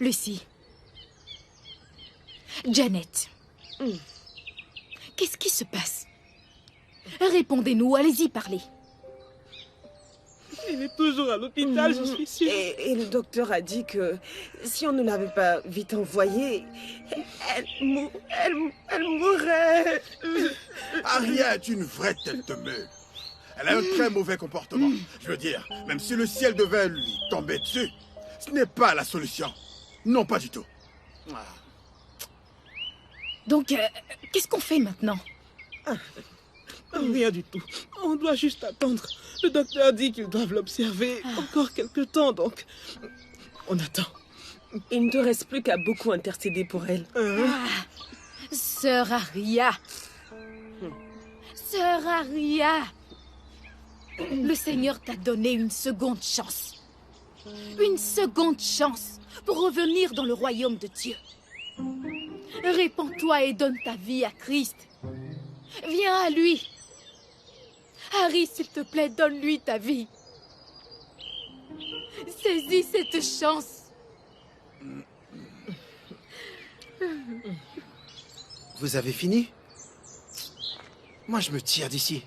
Lucie. Janet. Qu'est-ce qui se passe? Répondez-nous, allez-y, parlez. Elle est toujours à l'hôpital, je suis sûre. Et le docteur a dit que si on ne l'avait pas vite envoyée, elle mourrait. Aria est une vraie tête de meule. Elle a un très mauvais comportement. Je veux dire, même si le ciel devait lui tomber dessus, ce n'est pas la solution. Non, pas du tout. Donc, qu'est-ce qu'on fait maintenant? Rien du tout. On doit juste attendre. Le docteur dit qu'ils doivent l'observer encore quelque temps, donc on attend. Il ne te reste plus qu'à beaucoup intercéder pour elle. Sœur Aria. Sœur Aria. Le Seigneur t'a donné une seconde chance. Une seconde chance pour revenir dans le royaume de Dieu. Répands-toi et donne ta vie à Christ. Viens à lui. Harry, s'il te plaît, donne-lui ta vie. Saisis cette chance. Vous avez fini? Moi, je me tire d'ici.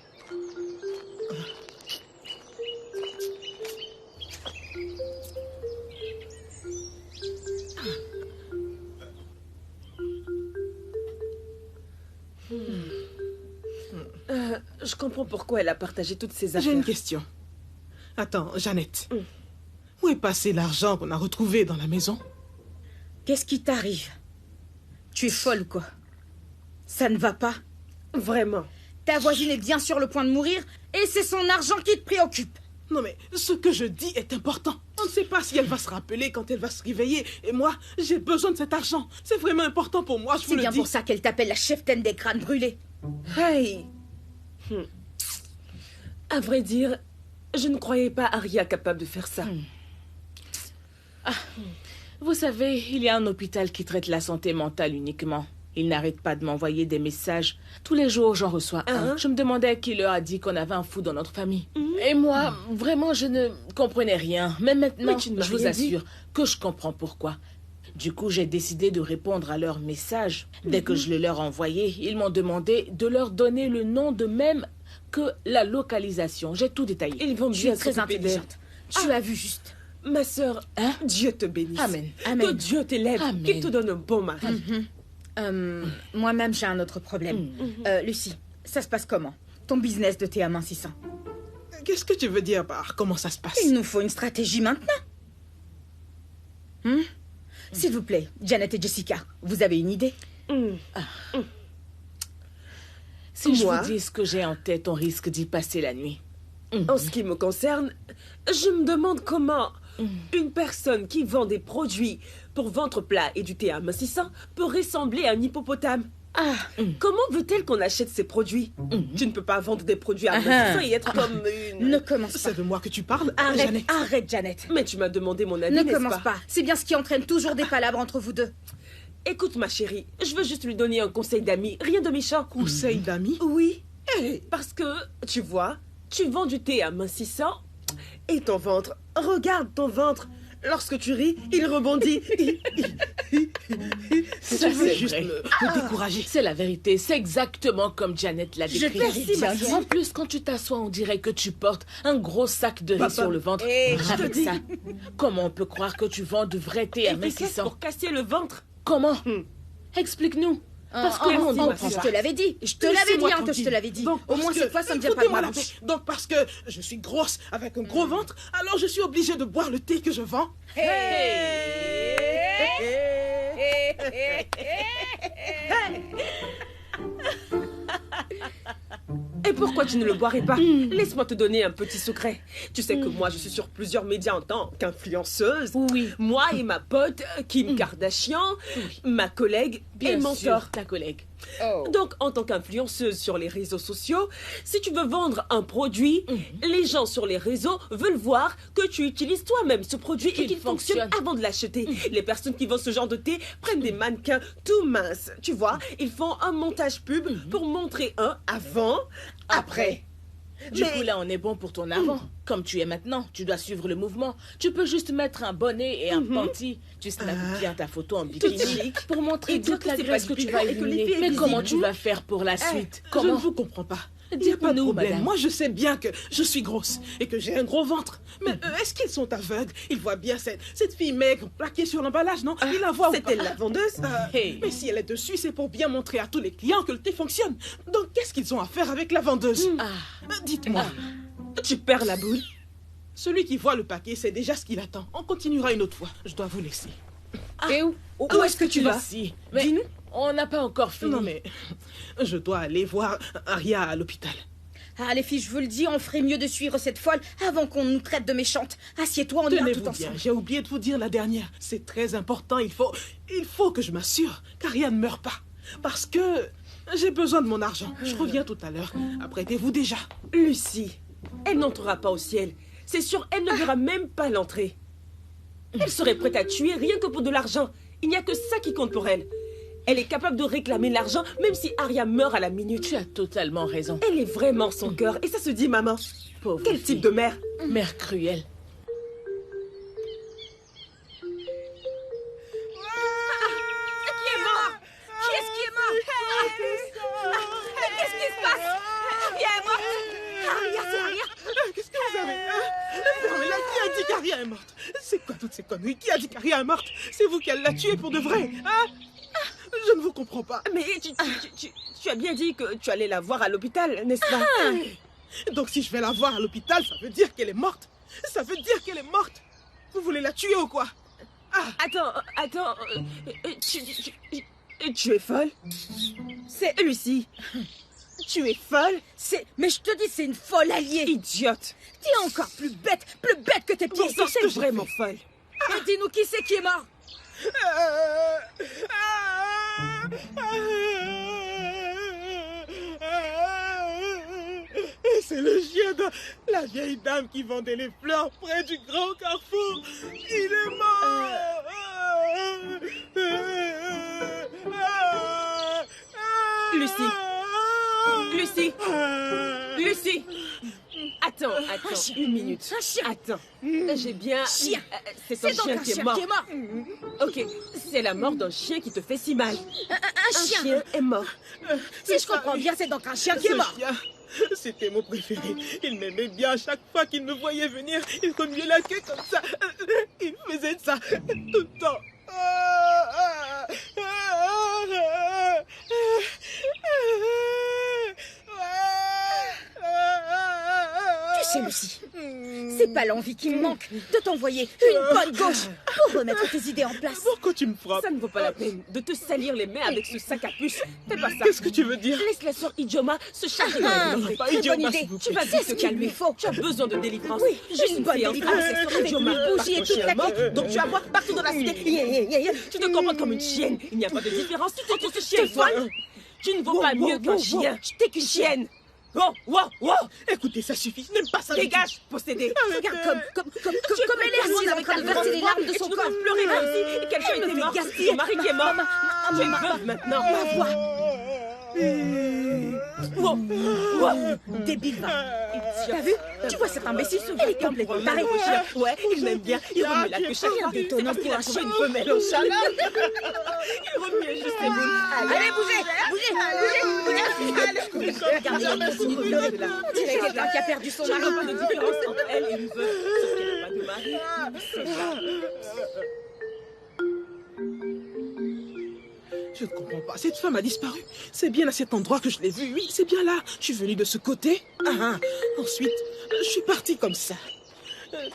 Je comprends pourquoi elle a partagé toutes ses affaires. J'ai une question. Attends, Jeannette. Où est passé l'argent qu'on a retrouvé dans la maison? Qu'est-ce qui t'arrive? Tu es folle ou quoi? Ça ne va pas? Vraiment. Ta voisine est bien sur le point de mourir et c'est son argent qui te préoccupe. Non mais, ce que je dis est important. On ne sait pas si elle va se rappeler quand elle va se réveiller. Et moi, j'ai besoin de cet argent. C'est vraiment important pour moi, je vous le dis. C'est bien pour ça qu'elle t'appelle la cheftaine des crânes brûlés. Hey. À vrai dire, je ne croyais pas Aria capable de faire ça. Vous savez, il y a un hôpital qui traite la santé mentale uniquement. Il n'arrête pas de m'envoyer des messages. Tous les jours, j'en reçois un. Je me demandais qui leur a dit qu'on avait un fou dans notre famille. Et moi, vraiment, je ne comprenais rien. Mais maintenant, je vous assure que je comprends pourquoi. Du coup, j'ai décidé de répondre à leurs messages. Dès que je les leur envoyais, ils m'ont demandé de leur donner le nom de même que la localisation. J'ai tout détaillé. Ils vont bien Très s'occuper d'elle. intelligente. Tu as vu juste. Ma sœur, Dieu te bénisse. Amen. Que Dieu t'élève, Amen. qu'il te donne un bon mari. Moi-même, j'ai un autre problème. Lucie, ça se passe comment? Ton business de thé amincissant. Qu'est-ce que tu veux dire par comment ça se passe? Il nous faut une stratégie maintenant. S'il vous plaît, Janet et Jessica, vous avez une idée? Si je Moi vous dis ce que j'ai en tête, on risque d'y passer la nuit. En ce qui me concerne, je me demande comment une personne qui vend des produits pour ventre plat et du thé amincissant peut ressembler à un hippopotame. Comment veut-elle qu'on achète ces produits? Tu ne peux pas vendre des produits amincissants et être comme une... Ne commence pas. C'est de moi que tu parles, Arrête, Jeannette. arrête, Janet. Mais tu m'as demandé mon avis, Ne n'est-ce commence pas. C'est bien ce qui entraîne toujours des palabres entre vous deux. Écoute, ma chérie, je veux juste lui donner un conseil d'ami, rien de méchant. Conseil d'amis? Oui, parce que, tu vois, tu vends du thé amincissant et ton ventre, regarde ton ventre. Lorsque tu ris, il rebondit. Ça, Tu veux c'est juste vrai. me décourager. C'est la vérité, c'est exactement comme Janet l'a décrit. Merci, ma chérie. En plus, quand tu t'assois, on dirait que tu portes un gros sac de riz sur le ventre. je te Avec dis. ça, comment on peut croire que tu vends du vrai thé Efficace amincissant? pour casser le ventre. Comment? Explique-nous. Parce que nous, on En ne plus, comprend je pas. te l'avais dit. Je te l'avais Laissez-moi dit, que je tranquille. te l'avais dit. Donc, Au moins, parce cette que- fois, ça ne vient pas de Foutez-moi ma la bouche. paix. Donc, parce que je suis grosse avec un gros ventre, alors je suis obligée de boire le thé que je vends. Et pourquoi tu ne le boirais pas? Laisse-moi te donner un petit secret. Tu sais que moi, je suis sur plusieurs médias en tant qu'influenceuse. Oui. Moi et ma pote, Kim Kardashian, ma collègue et Bien mon sûr, mentor. ta collègue. Donc, en tant qu'influenceuse sur les réseaux sociaux, si tu veux vendre un produit, les gens sur les réseaux veulent voir que tu utilises toi-même ce produit et Qu'il qu'il fonctionne fonctionne. avant de l'acheter. Les personnes qui vendent ce genre de thé prennent des mannequins tout minces. Tu vois, ils font un montage pub pour montrer un avant, après. Du coup, là, on est bon pour ton avant. Comme tu es maintenant, tu dois suivre le mouvement. Tu peux juste mettre un bonnet et un panty. Tu snaps bien ta photo en bikini pour montrer toute la graisse que tu vas éliminer. Mais comment tu vas faire pour la suite? Je ne vous comprends pas. Il n'y a pas de problème. madame. Moi, je sais bien que je suis grosse et que j'ai un gros ventre. Mais est-ce qu'ils sont aveugles? Ils voient bien cette fille maigre plaquée sur l'emballage, non? Ils la voient ou pas? C'était la vendeuse. Hey. Mais si elle est dessus, c'est pour bien montrer à tous les clients que le thé fonctionne. Donc, qu'est-ce qu'ils ont à faire avec la vendeuse? Dites-moi. Tu perds la boule. Celui qui voit le paquet sait déjà ce qu'il attend. On continuera une autre fois. Je dois vous laisser. Et où Où est-ce que tu vas? Lucie, mais Dis-nous. on n'a pas encore fini. Non, mais je dois aller voir Aria à l'hôpital. Ah, les filles, je vous le dis, on ferait mieux de suivre cette folle avant qu'on nous traite de méchantes. Assieds-toi, on ira tout Tenez-vous bien, ensemble. j'ai oublié de vous dire la dernière. C'est très important, il faut que je m'assure qu'Aria ne meure pas. Parce que j'ai besoin de mon argent. Je reviens tout à l'heure. Apprêtez-vous déjà. Lucie, elle n'entrera pas au ciel. C'est sûr, elle ne verra même pas l'entrée. Elle serait prête à tuer rien que pour de l'argent. Il n'y a que ça qui compte pour elle. Elle est capable de réclamer l'argent même si Aria meurt à la minute. Tu as totalement raison. Elle est vraiment son cœur et ça se dit, maman. Pauvre Quel fille. type de mère? Mère cruelle. Qui est mort? Qui est-ce qui est mort? Qu'est-ce qui se passe? Aria est morte. Aria, c'est Aria. Qu'est-ce que vous avez Fermez-la, qui a dit qu'Aria est morte? C'est quoi toutes ces conneries? Qui a dit qu'Aria est morte? C'est vous qui allez la tuer pour de vrai, hein? Je ne vous comprends pas. Mais tu as bien dit que tu allais la voir à l'hôpital, n'est-ce pas? Donc si je vais la voir à l'hôpital, ça veut dire qu'elle est morte. Ça veut dire qu'elle est morte. Vous voulez la tuer ou quoi? Attends, tu es folle? C'est Lucie. Tu es folle? Mais je te dis, c'est une folle alliée. Idiote. T'es encore plus bête que tes pieds. Bon, c'est vraiment folle. Et dis-nous qui c'est qui est mort? Et c'est le chien de la vieille dame qui vendait les fleurs près du grand carrefour. Il est mort. Lucie. Lucie. Attends, une minute. Un chien. Attends, j'ai bien... Chien. C'est C'est ton donc chien un qui est chien mort. qui est mort. Ok, c'est la mort d'un chien qui te fait si mal. Un Un chien. chien est mort. Si je comprends bien, c'est donc un chien qui est Ce mort. chien, c'était mon préféré. Il m'aimait bien. À chaque fois qu'il me voyait venir, il remuait la queue comme ça. Il faisait ça tout le temps. Tu sais, Lucie, c'est pas l'envie qui me manque de t'envoyer une bonne gauche pour remettre tes idées en place. Pourquoi tu me frappes? Ça ne vaut pas la peine de te salir les mains avec ce sac à puce. Fais pas ça. Qu'est-ce que tu veux dire? Laisse la sœur Idioma se charger de Ah, l'enlever. pas très Idioma, bonne idée. s'il vous Tu vas C'est vite ce te qu'il calmer. lui faut. Tu as besoin de délivrance. Oui, J'ai une bonne délivrance. avec Avec une bougie et ton toute chien la est mort, tête. donc tu as boire partout dans la cité. Tu te comportes comme une chienne. Il n'y a pas de différence. Tu trouves que ce chien est folle. Tu ne vaux pas mieux qu'un chien. T'es qu'une chienne. Wow. Écoutez, ça suffit. Je n'aime pas ça. Dégage, possédé. Regarde comme elle est assise en train de verser les larmes de son corps. Pleurer là aussi. Et quelqu'un Elle me était fait mort. gaspiller. Ton mari qui est mort. Tu es ma- veuve maintenant. Ma voix. Wow. Débile, va. T'as vu? Tu vois cet imbécile? Elle est complètement tarée. Ouais, il m'aime bien. Il remue la queue chacun de ton parce qu'il a emploi, trouvé une femelle au chat. Il remue juste les boules. Allez, bougez. Regardez, elle continue de pleurer. On dirait quelqu'un qui a perdu son Il n'y a mari. pas de différence entre elle et une veuve. Sauf qu'elle n'a pas de mari. C'est ça. Je ne comprends pas. Cette femme a disparu. C'est bien à cet endroit que je l'ai vue. Oui, c'est bien là. Je suis venue de ce côté. Ensuite, je suis partie comme ça.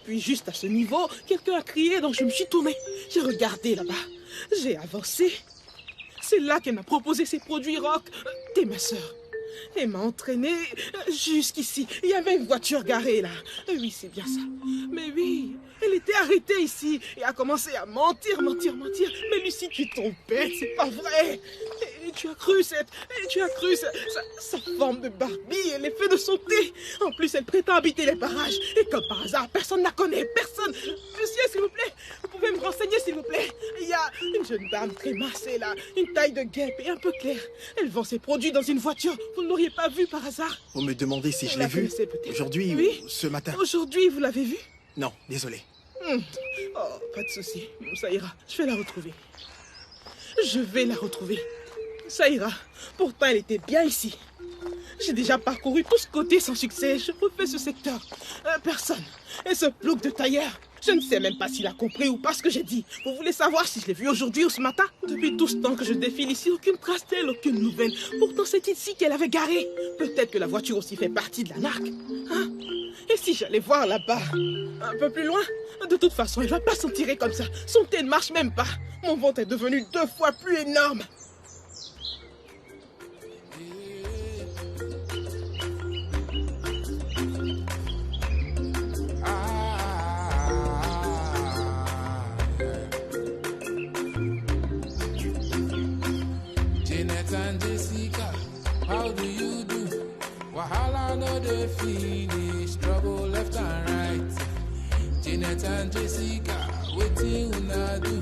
Puis juste à ce niveau, quelqu'un a crié, donc je me suis tournée. J'ai regardé là-bas. J'ai avancé. C'est là qu'elle m'a proposé ses produits rock. T'es ma sœur. Elle m'a entraînée jusqu'ici. Il y avait une voiture garée là. Oui, c'est bien ça. Mais oui, elle était arrêtée ici et a commencé à mentir. Mais Lucie, tu tombes bête, c'est pas vrai. Et Tu as cru sa forme de Barbie et l'effet de son thé. En plus, elle prétend habiter les parages. Et comme par hasard, personne ne la connaît. Personne. Monsieur, s'il vous plaît, vous pouvez me renseigner, s'il vous plaît. Il y a une jeune dame très massée là, une taille de guêpe et un peu claire. Elle vend ses produits dans une voiture. Vous ne l'auriez pas vue par hasard? Vous me demandez si je Vous l'ai la vue connaissez peut-être? aujourd'hui Oui. ou ce matin? Aujourd'hui, vous l'avez vue? Non, désolé. Oh, pas de souci. Ça ira. Je vais la retrouver. Je vais la retrouver. Ça ira. Pourtant, elle était bien ici. J'ai déjà parcouru tout ce côté sans succès. Je refais ce secteur. Personne. Et ce plouc de tailleur. Je ne sais même pas s'il a compris ou pas ce que j'ai dit. Vous voulez savoir si je l'ai vu aujourd'hui ou ce matin? Depuis tout ce temps que je défile ici, aucune trace d'elle, aucune nouvelle. Pourtant, c'est ici qu'elle avait garé. Peut-être que la voiture aussi fait partie de la narque. Hein? Et si j'allais voir là-bas, un peu plus loin? De toute façon, elle va pas s'en tirer comme ça. Son thé ne marche même pas. Mon ventre est devenu 2 fois plus énorme. Janet and Jessica, how do you do? Wahala no dey finish, trouble left and right. Janet and Jessica, wetin una do?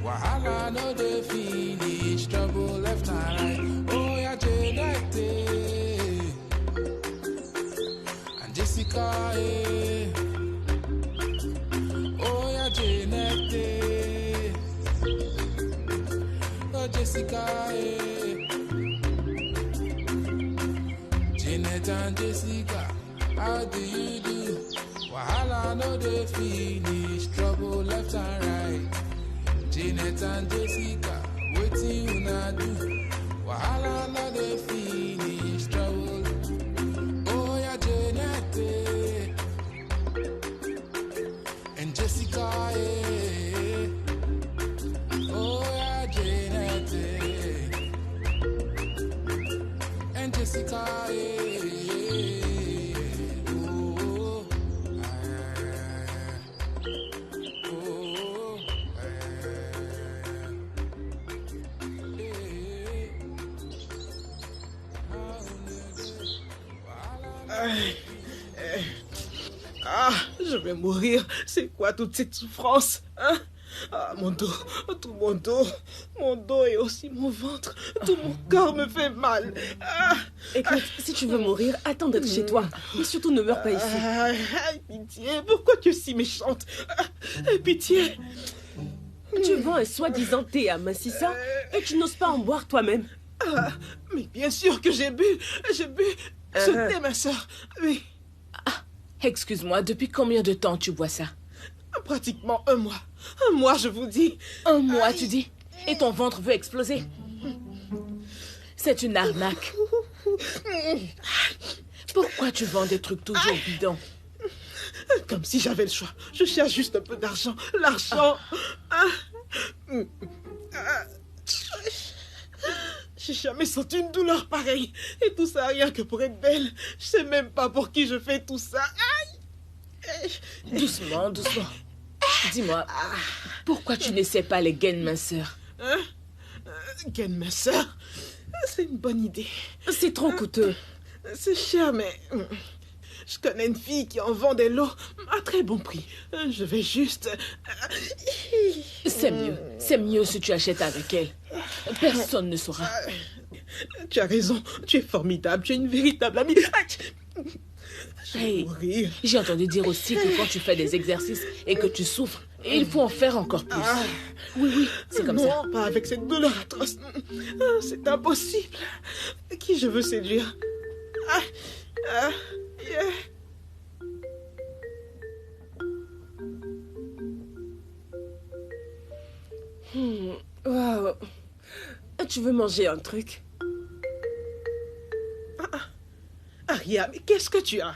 Wahala no dey finish, trouble left and right. Oh yeah, Janet and Jessica, oh yeah, Janet oh Jessica, Janet and Jessica, how do you do? Wahala no dey finish, trouble left and right. Janet and Jessica, wetin una do? Wahala no dey finish, trouble. Oh yeah, Janet and Jessica, oh yeah, Janet and Jessica, Je vais mourir. C'est quoi toute cette souffrance? Hein? Ah, mon dos, tout mon dos et aussi mon ventre. Tout mon corps me fait mal. Écoute, si tu veux mourir, attends d'être chez toi. Et surtout, ne meurs pas ici. Pitié, pourquoi tu es si méchante? Pitié. Tu vends un soi-disant thé amincissant et tu n'oses pas en boire toi-même. Mais bien sûr que j'ai bu ce thé, ma soeur. Oui. Excuse-moi, depuis combien de temps tu bois ça? Pratiquement 1 mois. 1 mois, je vous dis. 1 mois, tu dis? Et ton ventre veut exploser? C'est une arnaque. Pourquoi tu vends des trucs toujours bidons? Comme si j'avais le choix. Je cherche juste un peu d'argent. L'argent. J'ai jamais senti une douleur pareille. Et tout ça rien que pour être belle. Je sais même pas pour qui je fais tout ça. Doucement, doucement. Dis-moi, pourquoi tu n'essaies pas les gaines minceurs? Gaines minceurs? C'est une bonne idée. C'est trop coûteux. C'est cher, mais... Je connais une fille qui en vend des lots à très bon prix. Je vais juste... C'est mieux si tu achètes avec elle. Personne ne saura. Tu as raison, tu es formidable, tu es une véritable amie. Hey, j'ai entendu dire aussi que quand tu fais des exercices et que tu souffres, il faut en faire encore plus. Oui, c'est comme ça. Non, pas avec cette douleur atroce. C'est impossible. Qui je veux séduire? Wow. Tu veux manger un truc? Aria, mais qu'est-ce que tu as?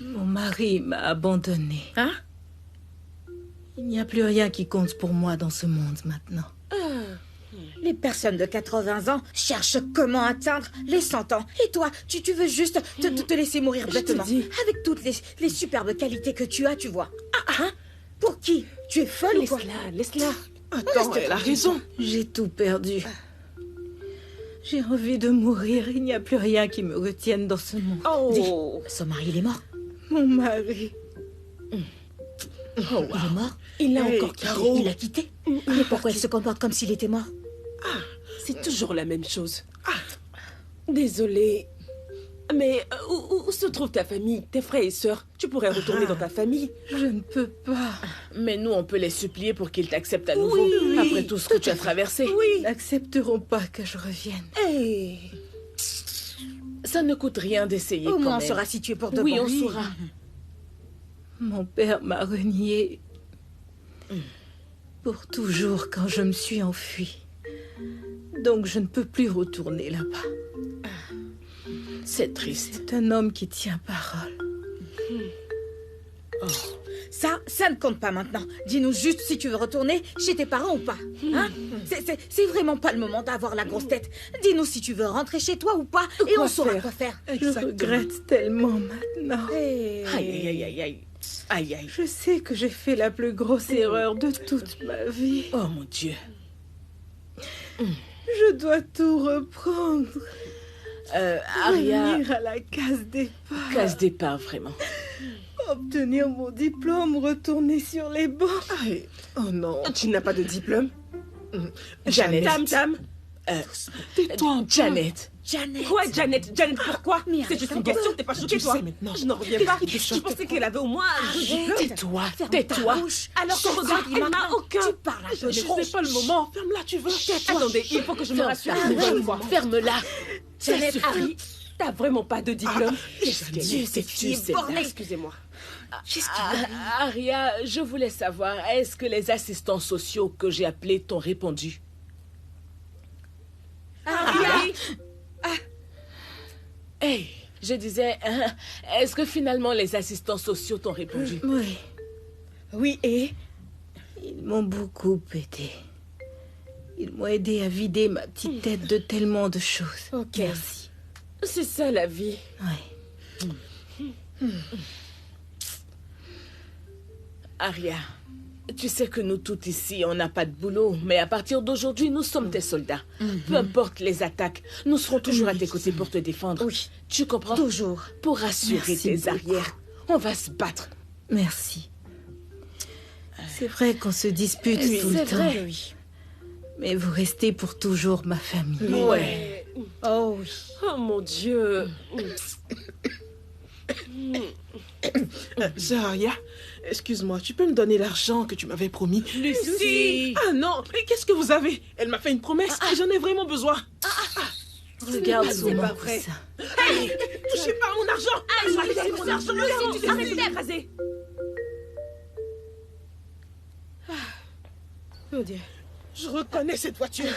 Mon mari m'a abandonnée. Hein? Il n'y a plus rien qui compte pour moi dans ce monde maintenant. Les personnes de 80 ans cherchent comment atteindre les 100 ans. Et toi, tu veux juste te laisser mourir bêtement. Avec toutes les superbes qualités que tu as, tu vois. Hein? Pour qui? Tu es folle ou quoi? Laisse-la. Attends, elle a raison. J'ai tout perdu. J'ai envie de mourir. Il n'y a plus rien qui me retienne dans ce monde. Oh, Son mari, il est mort. Mon mari. Il est mort. il l'a Hey, encore quitté. Caro. Il l'a quitté. Mais pourquoi elle se comporte comme s'il était mort? C'est toujours la même chose. Désolée. Mais où se trouve ta famille, tes frères et sœurs? Tu pourrais retourner dans ta famille. Je ne peux pas. Mais nous, on peut les supplier pour qu'ils t'acceptent à nouveau. Oui. Après tout ce que tu as traversé. Ils n'accepteront pas que je revienne. Hey. Ça ne coûte rien d'essayer Au quand moins, on même. sera situé pour de Oui, bon. on saura. Mon père m'a renié pour toujours quand je me suis enfuie. Donc je ne peux plus retourner là-bas. C'est triste. C'est un homme qui tient parole. Ça ne compte pas maintenant. Dis-nous juste si tu veux retourner chez tes parents ou pas. Hein? C'est vraiment pas le moment d'avoir la grosse tête. Dis-nous si tu veux rentrer chez toi ou pas et Quoi on saura faire? quoi faire. Je regrette tellement maintenant. Aïe, aïe, aïe, aïe, aïe. Aïe, aïe. Je sais que j'ai fait la plus grosse erreur de toute ma vie. Oh mon Dieu. Je dois tout reprendre. Aria, Revenir à la case départ. case départ, vraiment. Obtenir mon diplôme, retourner sur les bancs. Oh non. Tu n'as pas de diplôme? Janet. Tam. Tais-toi un peu. Janet. Janet. Quoi, Janet? Janet, pourquoi? Mais C'est juste arrête une un peu. question, t'es pas choquée, Tu toi? sais maintenant. Je n'en reviens pas. Je pensais qu'elle avait au moins deux diplômes. Tais-toi, Ferme tais-toi. ta bouche. Alors ton regard, Dis elle n'a maintenant. aucun. Tu parles à peu Ce de n'est pas le moment. Ferme-la, tu veux. Attendez, il faut que je me rassure une bonne fois. Ferme-la. Janet, Harry, t'as vraiment pas de diplôme? Qu'est-ce qu'elle Dieu, est cette fille est têtue, bornée. celle-là. Excusez-moi. Aria, je voulais savoir, est-ce que les assistants sociaux que j'ai appelés t'ont répondu? Harry, Hey, je disais, est-ce que finalement les assistants sociaux t'ont répondu? Oui, Oui, et ils m'ont beaucoup aidé. Ils m'ont aidé à vider ma petite tête de tellement de choses. Ok. Merci. c'est ça la vie. Oui. Aria, tu sais que nous toutes ici, on n'a pas de boulot, mais à partir d'aujourd'hui, nous sommes tes soldats. Peu importe les attaques, nous serons toujours à tes côtés pour te défendre. Oui. Tu comprends? Toujours. Pour assurer Merci tes beaucoup. arrières, on va se battre. Merci. C'est vrai qu'on se dispute Oui, tout le c'est temps. vrai. Oui. Mais vous restez pour toujours ma famille. Ouais. Oh oui. Oh mon Dieu. Sœur Aria, excuse-moi, tu peux me donner l'argent que tu m'avais promis? Lucie! Ah non, mais qu'est-ce que vous avez? Elle m'a fait une promesse et j'en ai vraiment besoin. Regarde c'est son pas nom vrai. ça. Hey, touchez pas à mon argent! Laissez mon argent, Tu t'es fait écraser. Mon Dieu. Je reconnais cette voiture.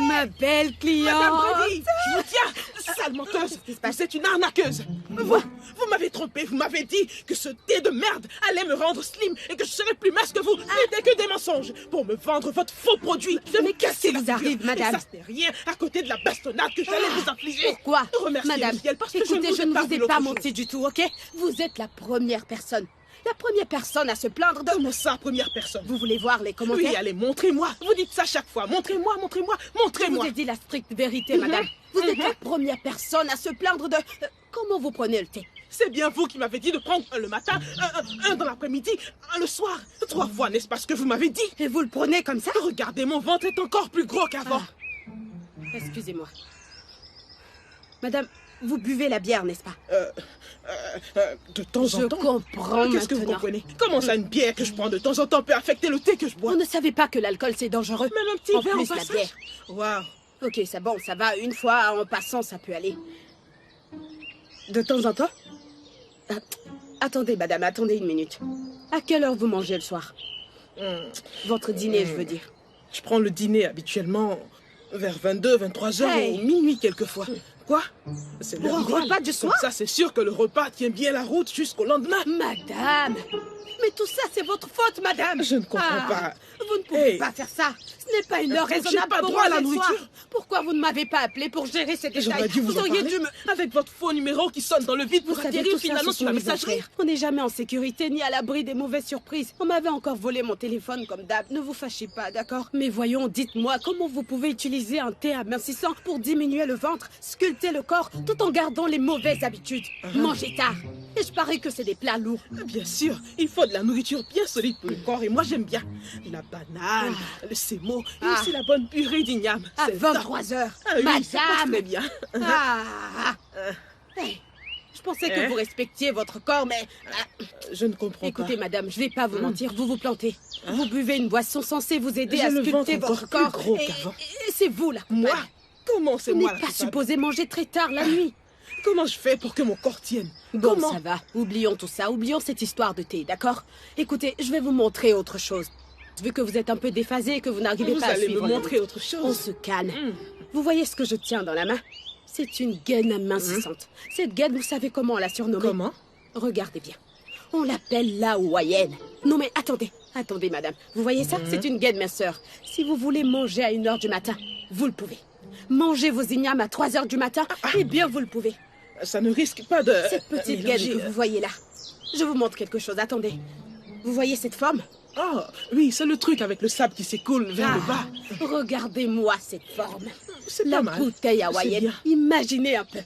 Ma belle Madame cliente. Brady, je vous tiens, sale menteuse. Vous êtes une arnaqueuse. Vous m'avez trompé, vous m'avez dit que ce thé de merde allait me rendre slim et que je serais plus mince que vous. N'était que des mensonges pour me vendre votre faux produit. Mais qu'est-ce qui vous arrive, madame? Et ça, ce n'est rien à côté de la bastonnade que j'allais vous infliger. Pourquoi? Remerciez Madame, le ciel parce que écoutez, je ne vous ai l'autre pas jour. menti du tout, ok? Vous êtes la première personne. La première personne à se plaindre de... Comment ça, première personne? Vous voulez voir les commentaires? Oui, allez, montrez-moi. Vous dites ça chaque fois. Montrez-moi, montrez-moi, Je vous montrez-moi. ai dit la stricte vérité, madame. Vous êtes la première personne à se plaindre de... Comment vous prenez le thé? C'est bien vous qui m'avez dit de prendre un le matin, un dans l'après-midi, un le soir. 3 fois, n'est-ce pas ce que vous m'avez dit? Et vous le prenez comme ça? Regardez, mon ventre est encore plus gros qu'avant. Excusez-moi. Madame, vous buvez la bière, n'est-ce pas? De temps en Je temps. comprends Qu'est-ce que vous maintenant. comprenez? Comment ça, une bière que je prends de temps en temps peut affecter le thé que je bois? Vous ne savez pas que l'alcool, c'est dangereux? Même un petit En verre en plus, la passage. bière. Waouh. Ok, c'est bon, ça va. Une fois, en passant, ça peut aller. De temps en temps? Attendez, madame, attendez une minute. À quelle heure vous mangez le soir? Votre dîner, je veux dire. Je prends le dîner habituellement vers 22, 23 heures Hey. ou minuit quelquefois. Quoi? C'est Pour un l'heure idéale. repas du soir? Comme ça, c'est sûr que le repas tient bien la route jusqu'au lendemain. Madame, mais tout ça, c'est votre faute, madame. Je ne comprends pas. Vous ne pouvez Hey. pas faire ça. Ce n'est pas une heure J'ai raisonnable pas pour droit à la manger le soir. nourriture. Pourquoi vous ne m'avez pas appelé pour gérer ces détails? J'aurais dû vous en auriez parler. dû me... Avec votre faux numéro qui sonne dans le vide Vous pour savez, atterrir tout ça, finalement ce sur la sont les messagerie. affaires. On n'est jamais en sécurité ni à l'abri des mauvaises surprises. On m'avait encore volé mon téléphone comme d'hab. Ne vous fâchez pas, d'accord? Mais voyons, dites-moi, comment vous pouvez utiliser un thé amincissant pour diminuer le ventre, sculpter le corps, tout en gardant les mauvaises habitudes? Manger tard. Et je parie que c'est des plats lourds. Bien sûr, il faut de la nourriture bien solide pour le corps et moi j'aime bien. La banane, le sémo et aussi la bonne purée d'igname. À C'est ça. 23 heures. Ah oui, ça passe Madame. très bien. Hey, je pensais que vous respectiez votre corps, mais... Je ne comprends Écoutez, pas. madame, je vais pas vous mentir, vous vous plantez. Vous buvez une boisson censée vous aider J'ai à le sculpter ventre votre encore corps. plus gros et qu'avant. et c'est vous, là. Moi? Comment c'est Vous moi n'êtes la pas coupable? supposé manger très tard la nuit. Comment je fais pour que mon corps tienne? Bon, Comment? ça va. Oublions tout ça. Oublions cette histoire de thé, d'accord? Écoutez, je vais vous montrer autre chose. Vu que vous êtes un peu déphasé et que vous n'arrivez Vous pas à allez suivre me le montrer rythme. autre chose. On se calme. Vous voyez ce que je tiens dans la main? C'est une gaine amincissante. Cette gaine, vous savez comment on l'a surnommée? Comment? Regardez bien. On l'appelle la hawaïenne. Non mais attendez, attendez madame. Vous voyez ça? C'est une gaine minceur. Si vous voulez manger à 1h du matin, vous le pouvez. Mangez vos ignames à 3h du matin, eh bien vous le pouvez. Ça ne risque pas de... Cette petite mélanger, gaine que vous voyez là. Je vous montre quelque chose, attendez. Vous voyez cette forme? Oh, oui, c'est le truc avec le sable qui s'écoule vers le bas. Regardez-moi cette forme. C'est La pas mal. bouteille C'est hawaïenne. bien. Imaginez un peu.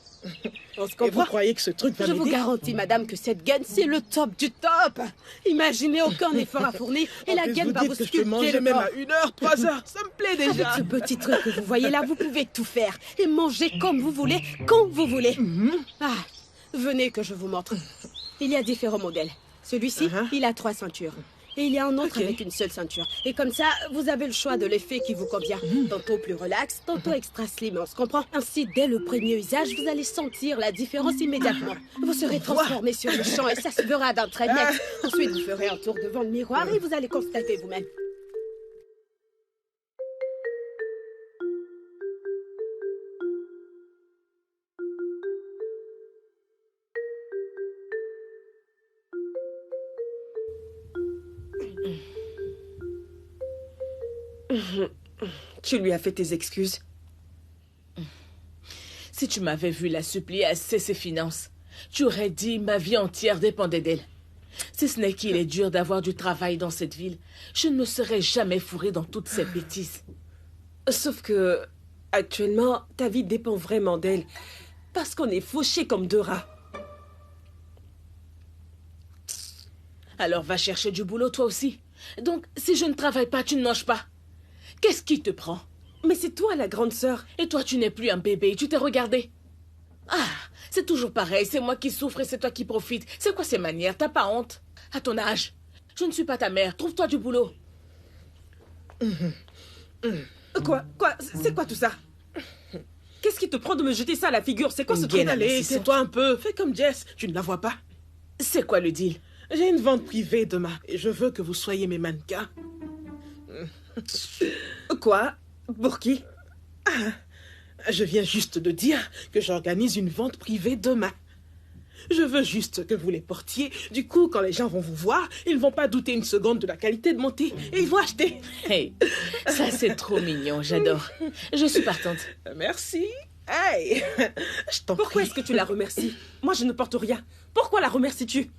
On se Et vous comprend? croyez que ce truc va Je vous m'aider? garantis, madame, que cette gaine, c'est le top du top. Imaginez aucun effort à fournir et la En plus, gaine vous va dites vous que je peux sculpter manger le même corps. à 1h, 3h. Ça me plaît Avec déjà. ce petit truc que vous voyez là, vous pouvez tout faire et manger comme vous voulez, quand vous voulez. Ah, venez que je vous montre. Il y a différents modèles. Celui-ci, il a 3 ceintures. Et il y a un autre avec une seule ceinture. Et comme ça, vous avez le choix de l'effet qui vous convient. Tantôt plus relax, tantôt extra slim, on se comprend? Ainsi, dès le premier usage, vous allez sentir la différence immédiatement. Vous serez transformé sur le champ et ça se verra d'un trait net. Ensuite, vous ferez un tour devant le miroir et vous allez constater vous-même. Tu lui as fait tes excuses? Si tu m'avais vu la supplier à cesser ses finances, tu aurais dit ma vie entière dépendait d'elle. Si ce n'est qu'il est dur d'avoir du travail dans cette ville, je ne me serais jamais fourrée dans toutes ces bêtises. Sauf que, actuellement, ta vie dépend vraiment d'elle. Parce qu'on est fauchés comme 2 rats. Alors va chercher du boulot toi aussi. Donc, si je ne travaille pas, tu ne manges pas. Qu'est-ce qui te prend? Mais c'est toi la grande sœur. Et toi, tu n'es plus un bébé, tu t'es regardé. Ah, c'est toujours pareil, c'est moi qui souffre et c'est toi qui profites. C'est quoi ces manières? T'as pas honte? À ton âge, je ne suis pas ta mère, trouve-toi du boulot. Quoi? C'est quoi tout ça? Qu'est-ce qui te prend de me jeter ça à la figure? C'est quoi ce truc? Gaine, allez, tais-toi un peu. Fais comme Jess. Tu ne la vois pas? C'est quoi le deal? J'ai une vente privée demain et je veux que vous soyez mes mannequins. Quoi? Pour qui? Je viens juste de dire que j'organise une vente privée demain. Je veux juste que vous les portiez. Du coup, quand les gens vont vous voir, ils ne vont pas douter une seconde de la qualité de mon thé et ils vont acheter. Hey, ça c'est trop mignon, j'adore. Je suis partante. Merci. Hey, je t'en prie. Pourquoi est-ce que tu la remercies? Moi, je ne porte rien. Pourquoi la remercies-tu?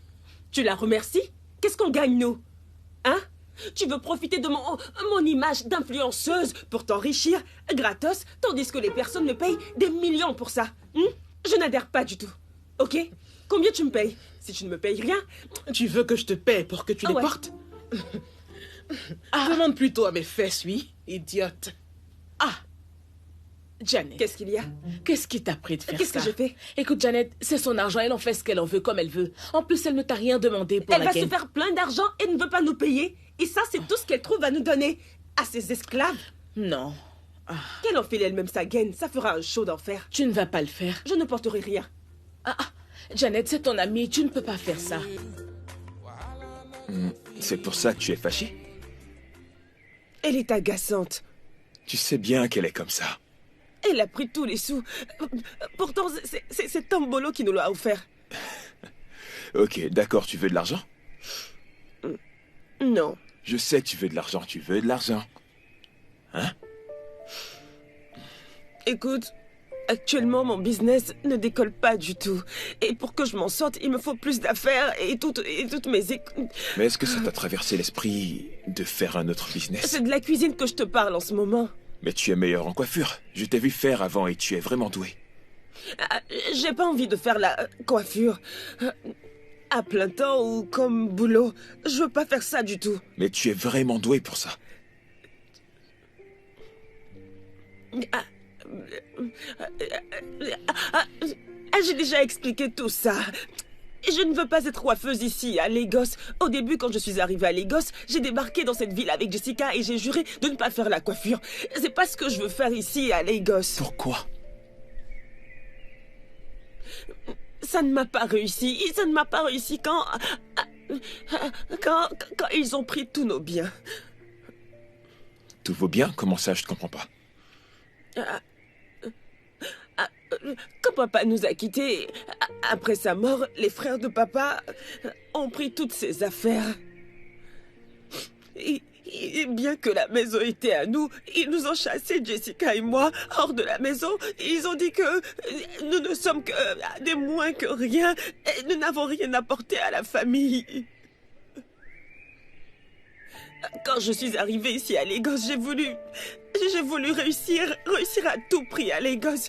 Tu la remercies? Qu'est-ce qu'on gagne, nous? Hein? Tu veux profiter de mon image d'influenceuse pour t'enrichir gratos, tandis que les personnes me payent des millions pour ça. Je n'adhère pas du tout. Ok? Combien tu me payes? Si tu ne me payes rien... Tu veux que je te paie pour que tu les portes? Demande plutôt à mes fesses, oui, idiote. Ah, Janet. Qu'est-ce qu'il y a? Qu'est-ce qui t'a pris de faire ça? Qu'est-ce que j'ai fait? Écoute, Janet, c'est son argent, elle en fait ce qu'elle en veut, comme elle veut. En plus, elle ne t'a rien demandé pour Elle la va gaine. se faire plein d'argent et ne veut pas nous payer. Et ça, c'est tout ce qu'elle trouve à nous donner. À ses esclaves. Non. Qu'elle enfile elle-même sa gaine, ça fera un show d'enfer. Tu ne vas pas le faire. Je ne porterai rien. Janet, c'est ton amie, tu ne peux pas faire ça. C'est pour ça que tu es fâchée? Elle est agaçante. Tu sais bien qu'elle est comme ça. Elle a pris tous les sous. Pourtant, c'est Tombolo qui nous l'a offert. Ok, d'accord, tu veux de l'argent? Non. Je sais que tu veux de l'argent, tu veux de l'argent. Hein? Écoute, actuellement, mon business ne décolle pas du tout. Et pour que je m'en sorte, il me faut plus d'affaires et toutes mes... Mais est-ce que ça t'a traversé l'esprit de faire un autre business? C'est de la cuisine que je te parle en ce moment. Mais tu es meilleur en coiffure. Je t'ai vu faire avant et tu es vraiment doué. J'ai pas envie de faire la coiffure à plein temps ou comme boulot. Je veux pas faire ça du tout. Mais tu es vraiment doué pour ça. J'ai déjà expliqué tout ça. Je ne veux pas être coiffeuse ici, à Lagos. Au début, quand je suis arrivée à Lagos, j'ai débarqué dans cette ville avec Jessica et j'ai juré de ne pas faire la coiffure. C'est pas ce que je veux faire ici, à Lagos. Pourquoi? Ça ne m'a pas réussi. Ça ne m'a pas réussi quand ils ont pris tous nos biens. Tous vos biens? Comment ça, je ne comprends pas. Quand papa nous a quittés, après sa mort, les frères de papa ont pris toutes ses affaires. Et bien que la maison était à nous, ils nous ont chassés, Jessica et moi, hors de la maison. Ils ont dit que nous ne sommes que des moins que rien. Et nous n'avons rien apporté à la famille. Quand je suis arrivée ici à Lagos, j'ai voulu réussir à tout prix à Lagos.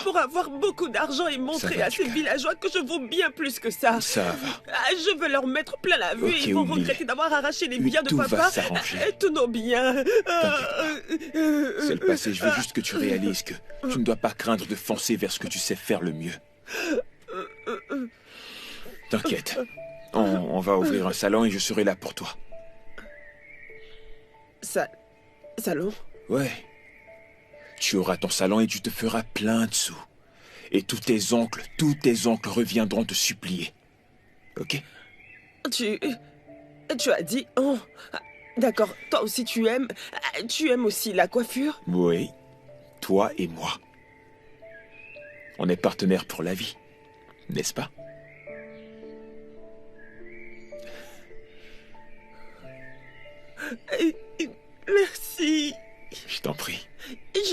Pour avoir beaucoup d'argent et montrer à ces villageois que je vaux bien plus que ça. Ça va. Je veux leur mettre plein la vue et ils vont regretter d'avoir arraché les biens de tout papa. Va s'arranger. Tous nos biens. C'est le passé, je veux juste que tu réalises que tu ne dois pas craindre de foncer vers ce que tu sais faire le mieux. T'inquiète. On va ouvrir un salon et je serai là pour toi. Salon? Ouais. Tu auras ton salon et tu te feras plein de sous. Et tous tes oncles reviendront te supplier. Ok? Tu as dit... Oh, d'accord, toi aussi tu aimes aussi la coiffure? Oui, toi et moi. On est partenaires pour la vie, n'est-ce pas? Merci. Je t'en prie. Je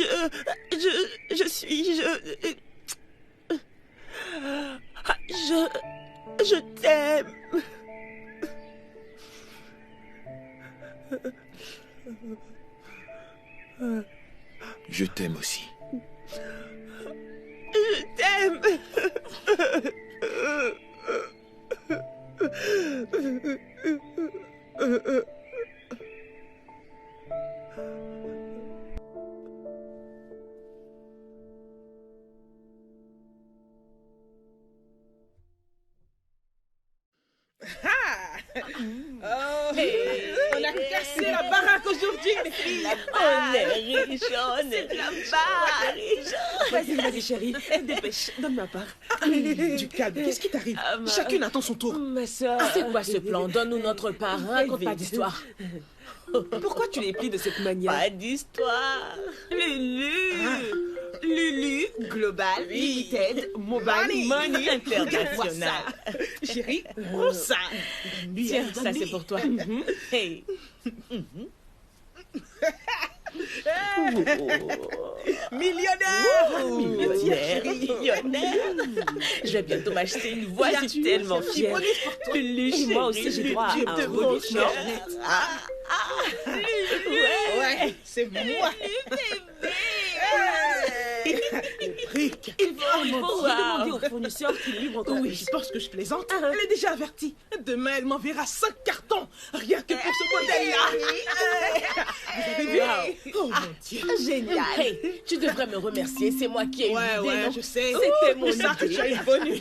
t'aime. Je t'aime aussi. Je t'aime. On a cassé la baraque aujourd'hui, les filles. On est riche, c'est de la barre. Vas-y, chérie, dépêche, donne ma part. Du calme, qu'est-ce qui t'arrive? Chacune attend son tour. Ma soeur. C'est quoi ce plan? Donne-nous notre part, raconte pas d'histoire. Pourquoi tu les plies de cette manière? Pas d'histoire. Lulu, Global, Limited, Mobile Money International. Chérie, prends ça. Tiens, ça c'est pour toi. Hey. Millionnaire. Millionnaire. Je vais bientôt m'acheter une voiture. Je suis tellement fière. Lulu, et moi aussi j'ai droit à un bonus. Ouais, c'est moi. Il faut demander au fournisseur qu'il livre encore. Oui, je pense que je plaisante. Elle est déjà avertie. Demain, elle m'enverra 5 cartons. Rien que pour ce modèle-là. Vous avez vu? Oh mon Dieu. Génial. Hey, tu devrais me remercier. C'est moi qui ai eu l'idée. Ouais, non? je sais. C'était mon ça que idée. tu as eu le bonus.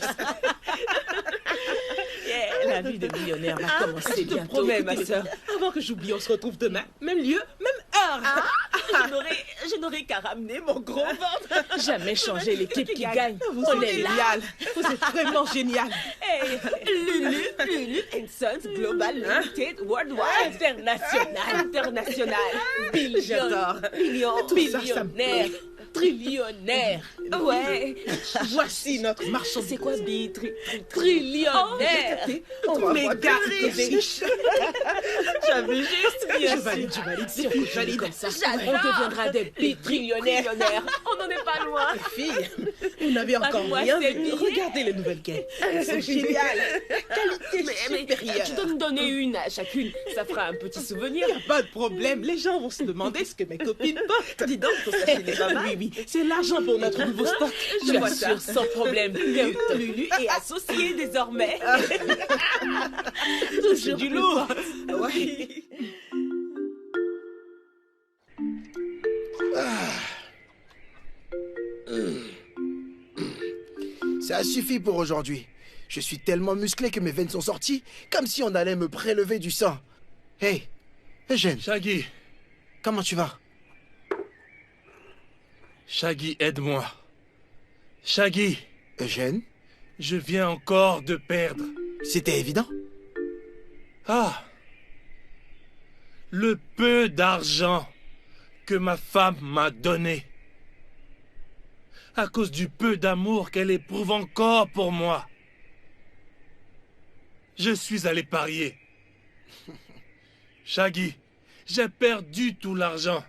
La vie de millionnaire va commencer Je te bientôt. promets, ma soeur. Avant que j'oublie, on se retrouve demain. Même lieu, même heure. Je n'aurais qu'à ramener mon gros ventre. Jamais changer l'équipe qui gagne. Vous On êtes est là. génial. Vous êtes vraiment génial. Hey, Lulu and Sons Global Limited Worldwide International. International. J'adore. Million. Tout ça, ça me Billionnaire. Trillionnaire. Ouais. Voici notre marchand. C'est quoi, Trillionnaire. Oh, méga riche. J'avais juste bien Je valide. Si on continue comme ça, on deviendra des trillionnaires. On n'en est pas loin. Filles, vous n'avez encore Passe-moi rien ces vu. billets. Regardez les nouvelles quais. Elles sont géniales. Qualité supérieure. Tu dois nous donner une à chacune. Ça fera un petit souvenir. Pas de problème, les gens vont se demander ce que mes copines portent. Dis donc, ton sachet n'est pas mal. Oui, c'est l'argent pour notre nouveau stock. Je vois Bien sûr, ça. sans problème. Lulu est associée désormais. Toujours du lourd. Ouais. Ça suffit pour aujourd'hui. Je suis tellement musclé que mes veines sont sorties, comme si on allait me prélever du sang. Hey, Eugène, Shaggy, comment tu vas? Shaggy, aide-moi. Shaggy, Eugène, je viens encore de perdre. c'était évident. Ah, le peu d'argent que ma femme m'a donné. À cause du peu d'amour qu'elle éprouve encore pour moi. Je suis allé parier. Shaggy, j'ai perdu tout l'argent.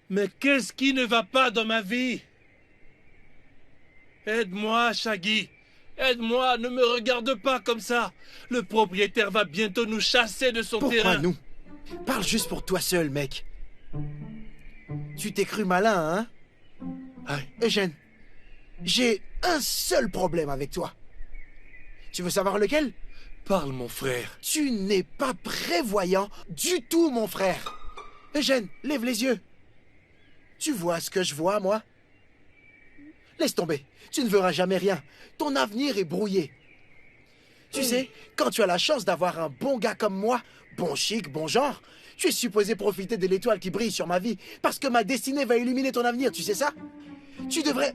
Mais qu'est-ce qui ne va pas dans ma vie? Aide-moi, Shaggy. Aide-moi, ne me regarde pas comme ça. Le propriétaire va bientôt nous chasser de son Pourquoi terrain. nous? Parle juste pour toi seul, mec. Tu t'es cru malin, hein? Aïe. Eugène, j'ai un seul problème avec toi. Tu veux savoir lequel? Parle, mon frère. Tu n'es pas prévoyant du tout, mon frère. Eugène, lève les yeux. Tu vois ce que je vois, moi? Laisse tomber. Tu ne verras jamais rien. Ton avenir est brouillé. Tu sais, quand tu as la chance d'avoir un bon gars comme moi, bon chic, bon genre, tu es supposé profiter de l'étoile qui brille sur ma vie parce que ma destinée va illuminer ton avenir, tu sais ça? Tu devrais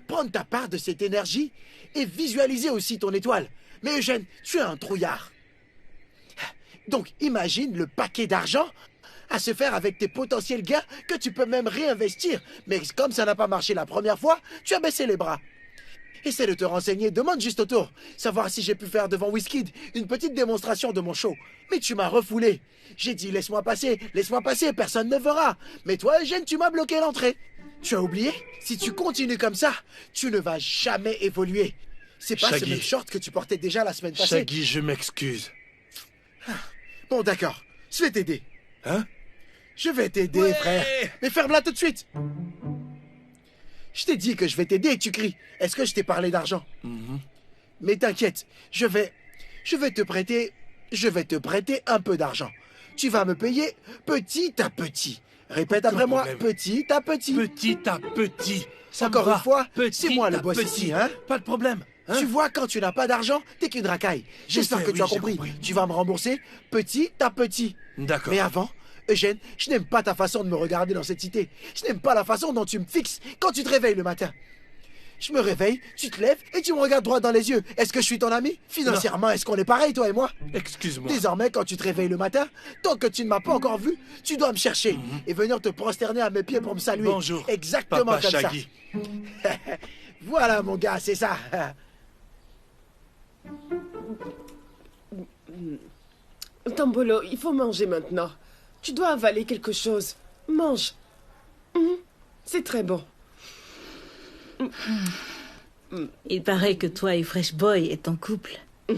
prendre ta part de cette énergie et visualiser aussi ton étoile. Mais Eugène, tu es un trouillard. Donc imagine le paquet d'argent à se faire avec tes potentiels gains que tu peux même réinvestir. Mais comme ça n'a pas marché la première fois, tu as baissé les bras. Essaie de te renseigner, demande juste autour, savoir si j'ai pu faire devant Wizkid une petite démonstration de mon show. Mais tu m'as refoulé. J'ai dit laisse-moi passer, personne ne verra. Mais toi, Eugène, tu m'as bloqué l'entrée. Tu as oublié? Si tu continues comme ça, tu ne vas jamais évoluer. C'est pas ce Shaggy. même short que tu portais déjà la semaine passée. Shaggy, je m'excuse. Bon, d'accord, je vais t'aider. Hein? Je vais t'aider, frère. Mais ferme-la tout de suite. Je t'ai dit que je vais t'aider et tu cries. Est-ce que je t'ai parlé d'argent? Mais t'inquiète, je vais te prêter un peu d'argent. Tu vas me payer petit à petit. Répète Aucun après moi, problème. petit à petit. Petit à petit. Ça Encore me va. une fois, Petit c'est moi le à boss petit. ici, hein? Pas de problème. Hein? Tu vois, quand tu n'as pas d'argent, t'es qu'une racaille. J'espère sais, que tu as oui, j'ai compris. compris. Tu vas me rembourser petit à petit. D'accord. Mais avant, Eugène, je n'aime pas ta façon de me regarder dans cette cité. Je n'aime pas la façon dont tu me fixes quand tu te réveilles le matin. Je me réveille, tu te lèves et tu me regardes droit dans les yeux. Est-ce que je suis ton ami? Financièrement, est-ce qu'on est pareil, toi et moi? Excuse-moi. Désormais, quand tu te réveilles le matin, tant que tu ne m'as pas encore vu, tu dois me chercher et venir te prosterner à mes pieds pour me saluer. Bonjour, Exactement Papa comme Shaggy. ça. Voilà, mon gars, c'est ça. Tambolo, il faut manger maintenant. Tu dois avaler quelque chose. Mange. C'est très bon. Il paraît que toi et Fresh Boy êtes en couple. Je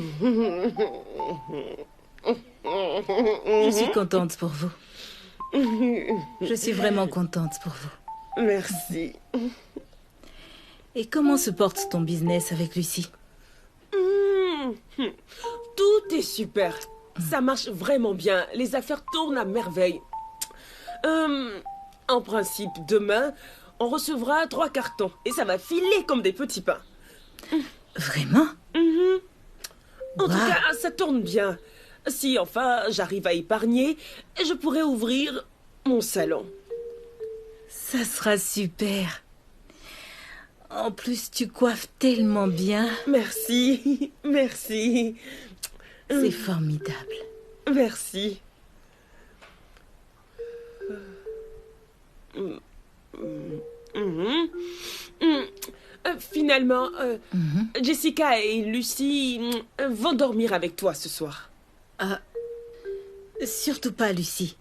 suis contente pour vous. Je suis vraiment contente pour vous. Merci. Et comment se porte ton business avec Lucie? Tout est super. Ça marche vraiment bien. Les affaires tournent à merveille. En principe, demain, on recevra 3 cartons. Et ça va filer comme des petits pains. Vraiment? En tout cas, ça tourne bien. Si enfin j'arrive à épargner, je pourrais ouvrir mon salon. Ça sera super. En plus, tu coiffes tellement bien. Merci, merci. C'est formidable. Merci. Finalement, Jessica et Lucie vont dormir avec toi ce soir. Surtout pas, Lucie.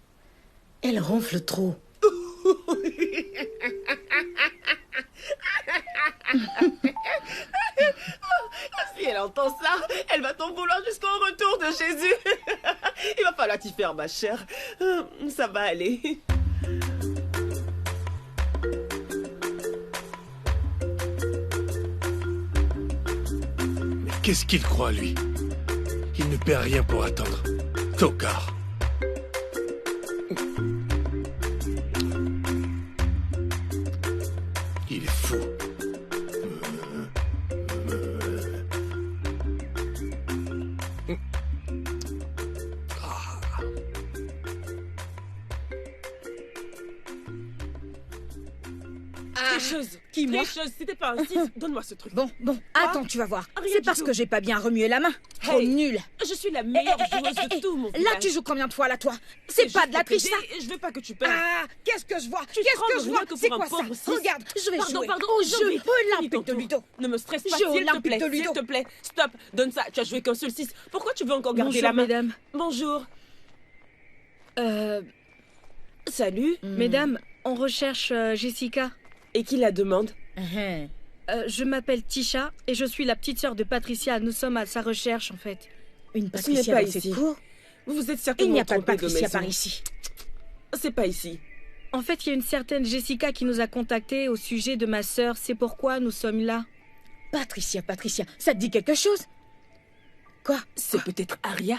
Elle ronfle trop. Si elle entend ça, elle va t'en vouloir jusqu'au retour de Jésus. Il va falloir t'y faire, ma chère. Ça va aller. Mais qu'est-ce qu'il croit, lui? Il ne perd rien pour attendre. Tocard. Il est fou. Tricheuse. Qui, moi? Tricheuse, c'était pas un 6. Donne-moi ce truc. Bon, attends, tu vas voir. Rien C'est du parce tout. que j'ai pas bien remué la main. Trop Hey, nul. Je suis la meilleure joueuse de tout mon village. Là, tu joues combien de fois, là, toi? C'est pas de la triche, ça? Je veux pas que tu perdes. Ah, qu'est-ce que je vois? Tu Qu'est-ce trembles que je vois? rien que C'est pour quoi un ça? pauvre six. Regarde, je vais jouer Pardon, au jeu Finis olympique ton de tour. Ludo. Ne me stresse pas, Jeu s'il te olympique plaît, de s'il Ludo. te plaît. Stop, donne ça, tu as joué qu'un seul 6. Pourquoi tu veux encore garder Bonjour, la main? mesdames. Bonjour. Salut. Mesdames, on recherche Jessica. Et qui la demande? Je m'appelle Tisha et je suis la petite sœur de Patricia. Nous sommes à sa recherche, en fait. Une Ce n'est Patricia pas dans cette ici. cour? Vous vous êtes Il certainement n'y a pas de trompé Patricia maison. par ici. C'est pas ici. En fait, il y a une certaine Jessica qui nous a contactés au sujet de ma sœur. C'est pourquoi nous sommes là. Patricia, ça te dit quelque chose? Quoi? C'est peut-être Aria.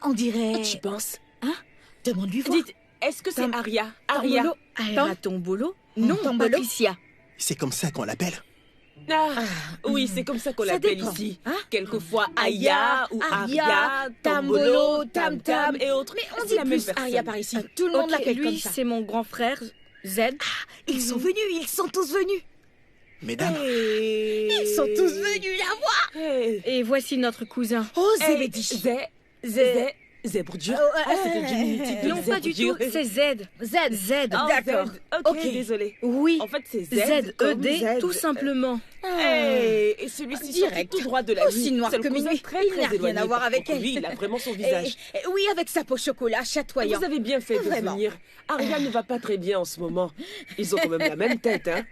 On dirait... Tu penses? Demande-lui voir. Dites, est-ce que c'est Aria? Aria. Tombolo. Aira Tombolo? Non, Tombolo. Patricia. C'est comme ça qu'on l'appelle. Oui, c'est comme ça qu'on Ça l'appelle dépend. ici. Hein? Quelquefois Aya, Aya ou Aria, Aria, Tambolo, Tombolo, Tam Tam et autres. Mais on C'est dit la même plus personne. Aria par ici. Tout le monde Ok, l'appelle comme lui, ça. c'est mon grand frère, Z. Ils sont tous venus. Mesdames, Ils sont tous venus la voir. Hey. Et voici notre cousin. Oh, Hey, Zébédie. Zèbre dur. Oh, C'était du diminutif de Non, pas du tout, zèbre dur. c'est Z. Z. Z. Ah, D'accord. Z. Ok, Ok. désolé. Oui. En fait, c'est Z. Z-E-D, comme Z. tout simplement. Hey, et celui-ci sorti Direct. tout droit de la Aussi nuit. noir C'est le que cousin minuit. très, Il très n'a rien éloigné. à voir Par avec contre, elle. lui, il a vraiment son visage. Oui, avec sa peau chocolat chatoyant. Vous avez bien fait de Vraiment. venir. Aria ne va pas très bien en ce moment. Ils ont quand même la même tête, hein.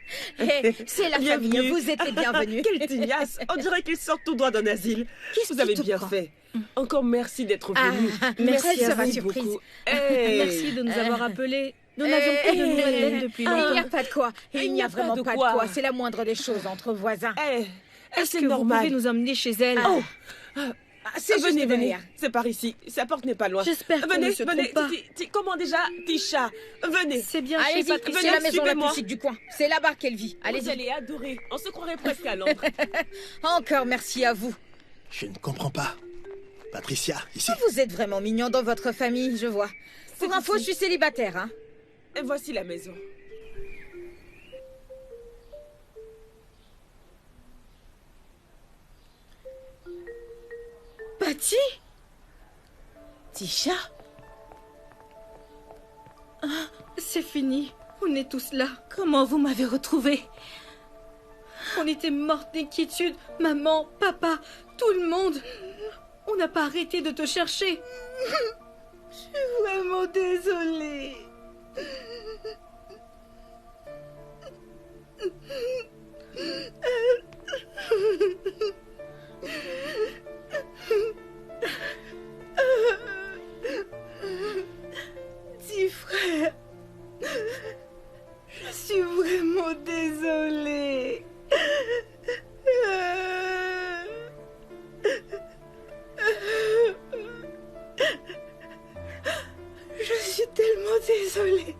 C'est la Bienvenue. famille, vous êtes les bienvenus. Quelle tignasse. On dirait qu'ils sortent tout droit d'un asile. Qu'est-ce Vous avez qui te bien prend? fait. Encore merci d'être Ah, venu. merci à sera vous surprise. beaucoup. Hey. Merci de nous avoir appelés. Nous n'avions plus de nouvelles d'elle depuis Il n'y a longtemps. pas de quoi. Il n'y a vraiment pas de quoi. C'est la moindre des choses entre voisins. Hey, Est-ce c'est que vous normal. pouvez nous emmener chez elle? Oh. C'est juste venez, venez. derrière. C'est par ici. Sa porte n'est pas loin. J'espère qu'on Venez, ne se venez. trompe pas. Comment déjà, Tisha? Venez. C'est bien chez Allez-y, Patricia. c'est la maison la suivez-moi. plus chic du coin. C'est là-bas qu'elle vit. Vous Allez-y. allez adorer. On se croirait presque à Londres. Encore merci à vous. je ne comprends pas. Patricia, ici. Vous êtes vraiment mignon dans votre famille, je vois. Pour info, je ici. suis célibataire, hein. Et voici la maison. Patty? Tisha? C'est fini. On est tous là. Comment vous m'avez retrouvée? On était mortes d'inquiétude. Maman, papa, tout le monde. On n'a pas arrêté de te chercher. Je suis vraiment désolée. Petit frère, je suis vraiment désolée. Je suis tellement désolée.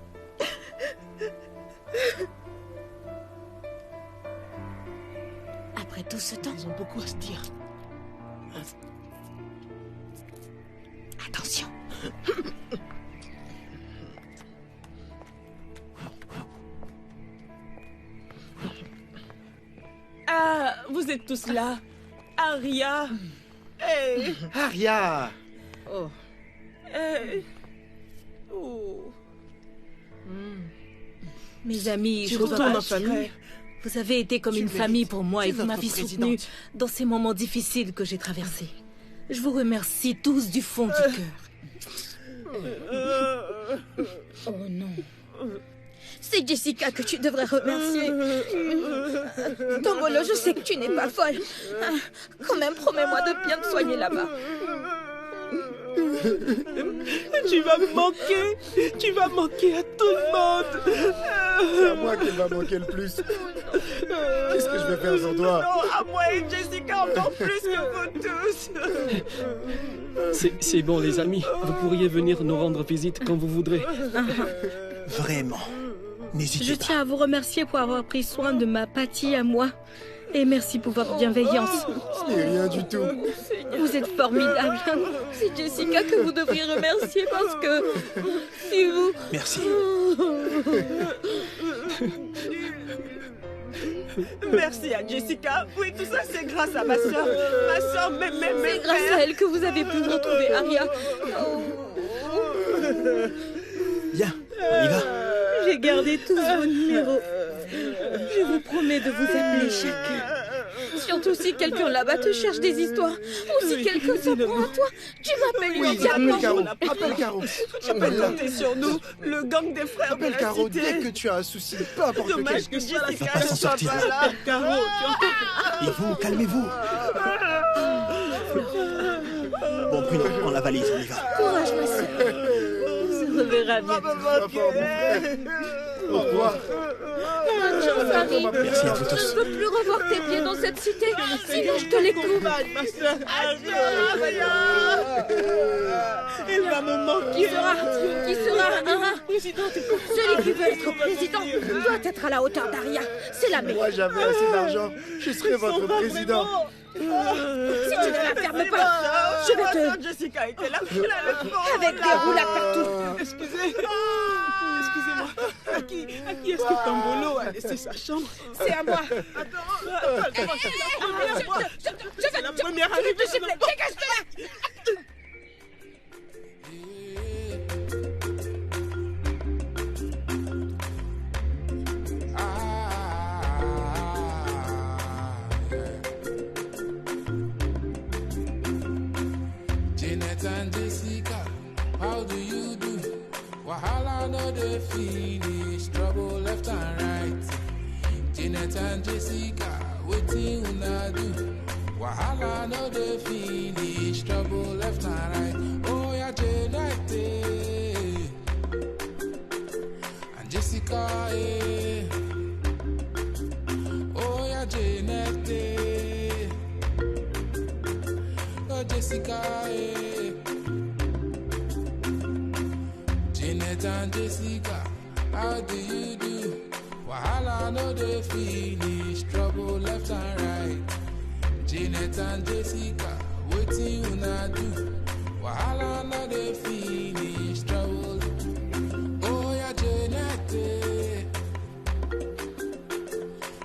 Après tout ce temps, Ils ont beaucoup à se dire. attention. Ah, vous êtes tous là. Aria. Hey. Aria! Hey. Oh. Mes amis, Tu je vous retournes en rassurerai. famille. Vous avez été comme Tu une mérites. famille pour moi Tu et es vous notre m'avez soutenue présidente. dans ces moments difficiles que j'ai traversés. Je vous remercie tous du fond du cœur. Oh non. C'est Jessica que tu devrais remercier. Tombolo, je sais que tu n'es pas folle. Quand même, promets-moi de bien te soigner là-bas. Tu vas me manquer. Tu vas manquer à tout le monde. C'est à moi qu'elle va manquer le plus. Qu'est-ce que je vais faire sans toi? Non, à moi et Jessica encore plus que vous tous. C'est bon, les amis. Vous pourriez venir nous rendre visite quand vous voudrez. Vraiment. Je N'hésitez pas. tiens à vous remercier pour avoir pris soin de ma Patty à moi. Et merci pour votre bienveillance. Ce n'est rien du tout. Vous êtes formidable. C'est Jessica que vous devriez remercier parce que si vous... Merci. Merci à Jessica. Oui, tout ça, c'est grâce à ma soeur. Ma soeur, même C'est grâce à elle que vous avez pu retrouver Aria. Bien, on y va. J'ai gardé tous vos numéros. Je vous promets de vous appeler chacun. Surtout si quelqu'un là-bas te cherche des histoires. Ou si quelqu'un s'en prend à toi, tu m'appelles Oui, immédiatement. appelle Caro. Appelle Caro. Tu peux compter sur nous, le gang des frères de Appelle la Caro cité. dès que tu as un souci. Peu importe Dommage lequel. que Jessica pas ne s'en soit sortir. pas là. Caro, tu entends? Et vous, calmez-vous. Bon, Bruno, prends la valise, on y va. Courage, ma soeur. On se reverra bientôt. Au revoir. Bonne chance, Harry. Merci à vous tous. Je ne veux plus revoir tes pieds dans cette cité. Sinon, je te les coupe. Ma soeur. Il va me manquer. Qui sera celui qui veut être président doit être à la hauteur d'Aria. C'est la meilleure. Moi, j'avais assez d'argent. Je serai votre président. Si tu ne la fermes pas, je vais te... Jessica était là. Avec des roulades partout. Excusez-moi. À qui est-ce que Tombolo a laissé sa chambre? C'est à moi. C'est la première arrivée. Dégage de là. Janet and Jessica, how do you do? Wahala no dey finish, trouble left and right. Janet and Jessica, wetin una do? Wahala no dey finish, trouble left and right. Oh yeah, Janet and Jessica, oh yeah, Janet oh Jessica, Janet and Jessica, how do you do? Wahala no dey finish, trouble left and right. Janet and Jessica, wetin una do? Wahala no dey finish, trouble. Oh yeah, Janet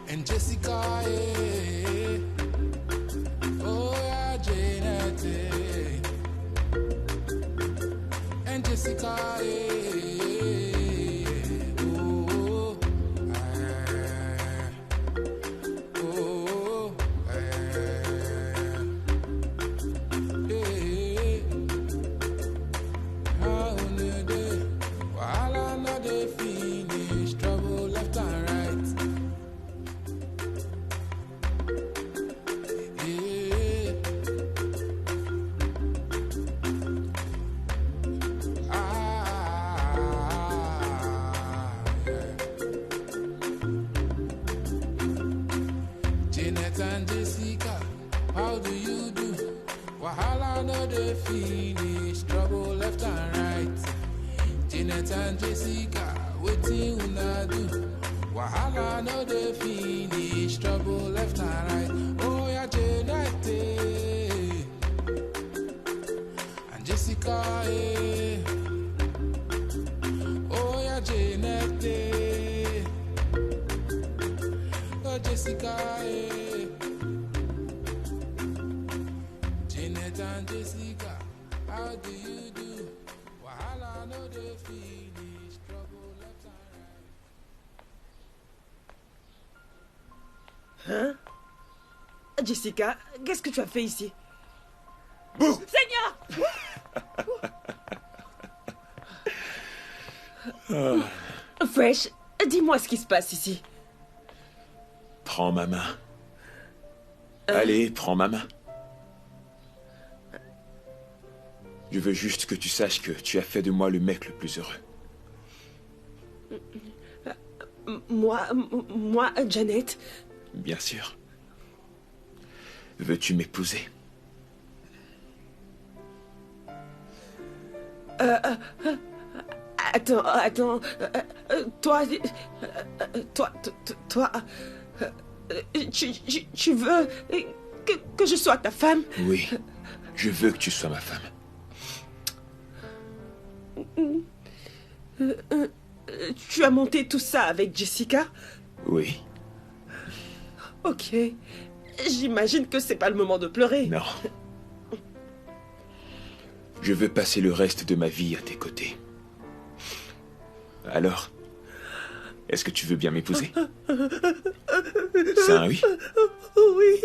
and Jessica, oh yeah, Janet and Jessica, oh, oh, how no dey, wahala no dey finish, trouble left and right. Janet and Jessica, how do you do? Wahala no dey finish, trouble left and right. Janet and Jessica, wetin una do? Wahala no dey finish, trouble left and right. Oh yeah, Janet and Jessica, oh yeah, Janet oh Jessica, Janet and Jessica, how do you do? Wahala no dey finish, trouble left and right. Jessica, qu'est-ce que tu as fait ici? Bouh! Seigneur! Fresh, dis-moi ce qui se passe ici. Prends ma main. Allez, prends ma main. Je veux juste que tu saches que tu as fait de moi le mec le plus heureux. Moi, Janet? Bien sûr. Veux-tu m'épouser? Attends. Toi, tu veux que je sois ta femme? Oui, je veux que tu sois ma femme. Tu as monté tout ça avec Jessica? Oui. Ok. J'imagine que c'est pas le moment de pleurer. Non. Je veux passer le reste de ma vie à tes côtés. Alors, est-ce que tu veux bien m'épouser? C'est un oui? Oui.